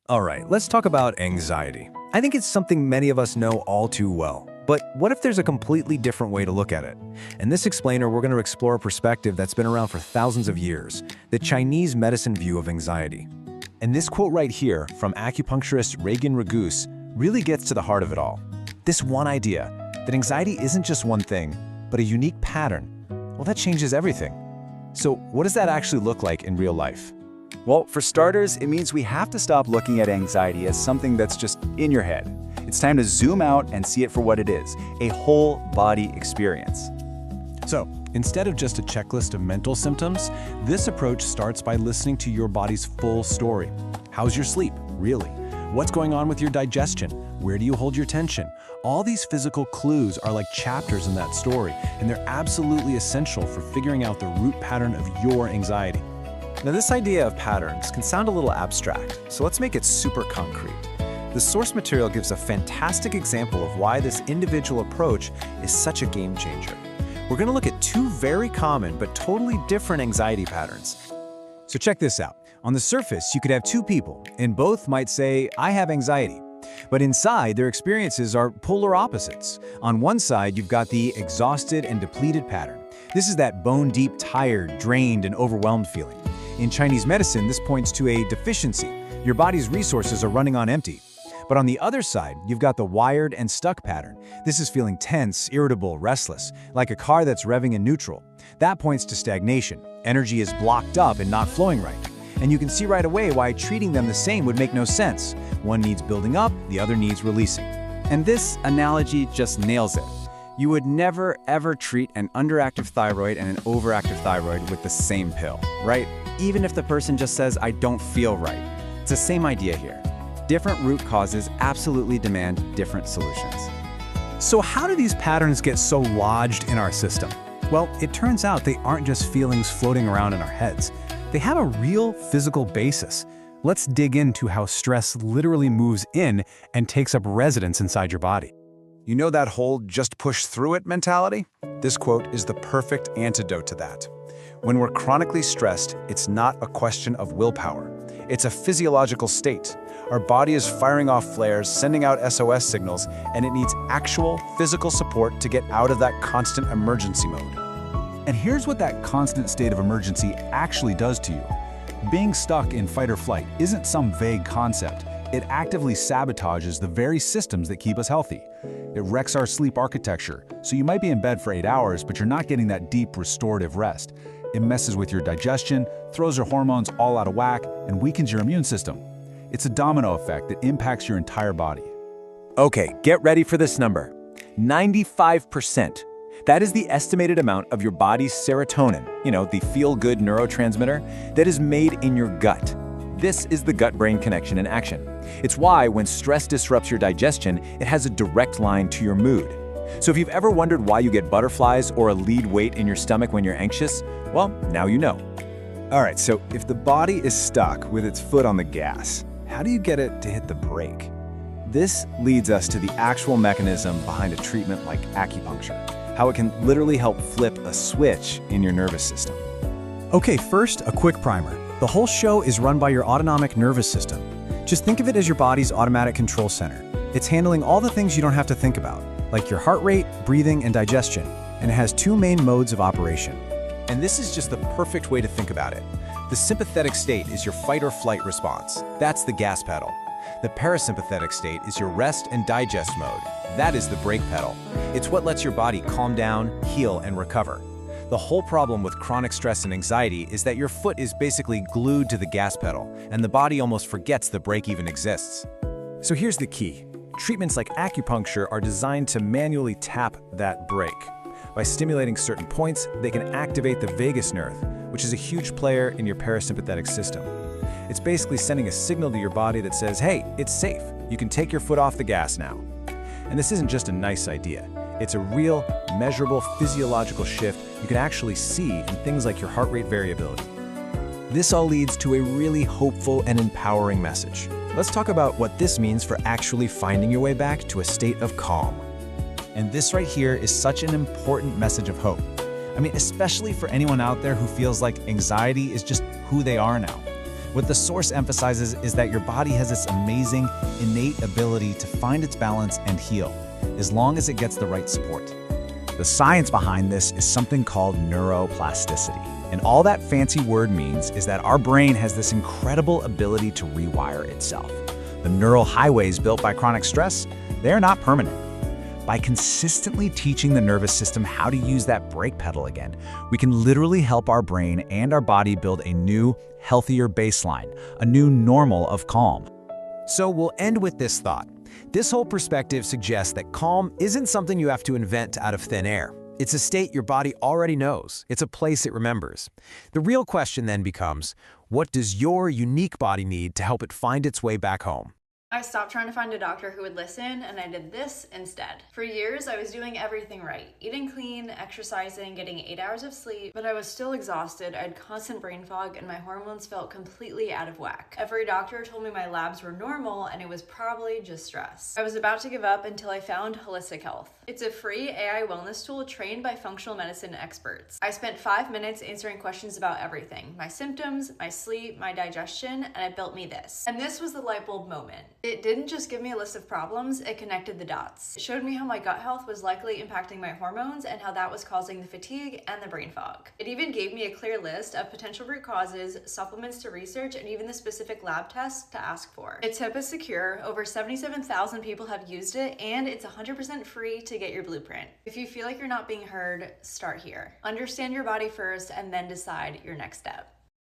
All right, let's talk about anxiety. I think it's something many of us know all too well. But what if there's a completely different way to look at it? In this explainer, we're going to explore a perspective that's been around for thousands of years, the Chinese medicine view of anxiety. And this quote right here from acupuncturist Raegan Raguse really gets to the heart of it all. This one idea, that anxiety isn't just one thing, but a unique pattern, well, that changes everything. So what does that actually look like in real life? Well, for starters, it means we have to stop looking at anxiety as something that's just in your head. It's time to zoom out and see it for what it is, a whole body experience. So, instead of just a checklist of mental symptoms, this approach starts by listening to your body's full story. How's your sleep, really? What's going on with your digestion? Where do you hold your tension? All these physical clues are like chapters in that story, and they're absolutely essential for figuring out the root pattern of your anxiety. Now, this idea of patterns can sound a little abstract, so let's make it super concrete. The source material gives a fantastic example of why this individual approach is such a game changer. We're going to look at two very common but totally different anxiety patterns. So check this out. On the surface, you could have two people, and both might say, I have anxiety. But inside, their experiences are polar opposites. On one side, you've got the exhausted and depleted pattern. This is that bone-deep, tired, drained, and overwhelmed feeling. In Chinese medicine, this points to a deficiency. Your body's resources are running on empty. But on the other side, you've got the wired and stuck pattern. This is feeling tense, irritable, restless, like a car that's revving in neutral. That points to stagnation. Energy is blocked up and not flowing right. And you can see right away why treating them the same would make no sense. One needs building up, the other needs releasing. And this analogy just nails it. You would never, ever treat an underactive thyroid and an overactive thyroid with the same pill, right? Even if the person just says, I don't feel right. It's the same idea here. Different root causes absolutely demand different solutions. So how do these patterns get so lodged in our system? Well, it turns out they aren't just feelings floating around in our heads. They have a real physical basis. Let's dig into how stress literally moves in and takes up residence inside your body. You know that whole just push through it mentality? This quote is the perfect antidote to that. When we're chronically stressed, it's not a question of willpower. It's a physiological state. Our body is firing off flares, sending out SOS signals, and it needs actual physical support to get out of that constant emergency mode. And here's what that constant state of emergency actually does to you. Being stuck in fight or flight isn't some vague concept. It actively sabotages the very systems that keep us healthy. It wrecks our sleep architecture, so you might be in bed for 8 hours, but you're not getting that deep restorative rest. It messes with your digestion, throws your hormones all out of whack, and weakens your immune system. It's a domino effect that impacts your entire body. Okay, get ready for this number. 95%. That is the estimated amount of your body's serotonin, the feel-good neurotransmitter, that is made in your gut. This is the gut-brain connection in action. It's why when stress disrupts your digestion, it has a direct line to your mood. So if you've ever wondered why you get butterflies or a lead weight in your stomach when you're anxious, well, now you know. All right, so if the body is stuck with its foot on the gas, how do you get it to hit the brake? This leads us to the actual mechanism behind a treatment like acupuncture, how it can literally help flip a switch in your nervous system. Okay, first, a quick primer. The whole show is run by your autonomic nervous system. Just think of it as your body's automatic control center. It's handling all the things you don't have to think about, like your heart rate, breathing, and digestion, and it has two main modes of operation. And this is just the perfect way to think about it. The sympathetic state is your fight or flight response. That's the gas pedal. The parasympathetic state is your rest and digest mode. That is the brake pedal. It's what lets your body calm down, heal, and recover. The whole problem with chronic stress and anxiety is that your foot is basically glued to the gas pedal, and the body almost forgets the brake even exists. So here's the key. Treatments like acupuncture are designed to manually tap that brake. By stimulating certain points, they can activate the vagus nerve, which is a huge player in your parasympathetic system. It's basically sending a signal to your body that says, hey, it's safe. You can take your foot off the gas now. And this isn't just a nice idea. It's a real, measurable physiological shift you can actually see in things like your heart rate variability. This all leads to a really hopeful and empowering message. Let's talk about what this means for actually finding your way back to a state of calm. And this right here is such an important message of hope. I mean, especially for anyone out there who feels like anxiety is just who they are now. What the source emphasizes is that your body has this amazing, innate ability to find its balance and heal, as long as it gets the right support. The science behind this is something called neuroplasticity. And all that fancy word means is that our brain has this incredible ability to rewire itself. The neural highways built by chronic stress, they're not permanent. By consistently teaching the nervous system how to use that brake pedal again, we can literally help our brain and our body build a new, healthier baseline, a new normal of calm. So we'll end with this thought. This whole perspective suggests that calm isn't something you have to invent out of thin air. It's a state your body already knows. It's a place it remembers. The real question then becomes, what does your unique body need to help it find its way back home? I stopped trying to find a doctor who would listen, and I did this instead. For years, I was doing everything right. Eating clean, exercising, getting 8 hours of sleep, but I was still exhausted. I had constant brain fog, and my hormones felt completely out of whack. Every doctor told me my labs were normal, and it was probably just stress. I was about to give up until I found Holistic Health. It's a free AI wellness tool trained by functional medicine experts. I spent 5 minutes answering questions about everything: my symptoms, my sleep, my digestion, and it built me this. And this was the light bulb moment. It didn't just give me a list of problems, it connected the dots. It showed me how my gut health was likely impacting my hormones and how that was causing the fatigue and the brain fog. It even gave me a clear list of potential root causes, supplements to research, and even the specific lab tests to ask for. Its tip is secure. Over 77,000 people have used it, and it's 100% free to get your blueprint. If you feel like you're not being heard, start here. Understand your body first and then decide your next step.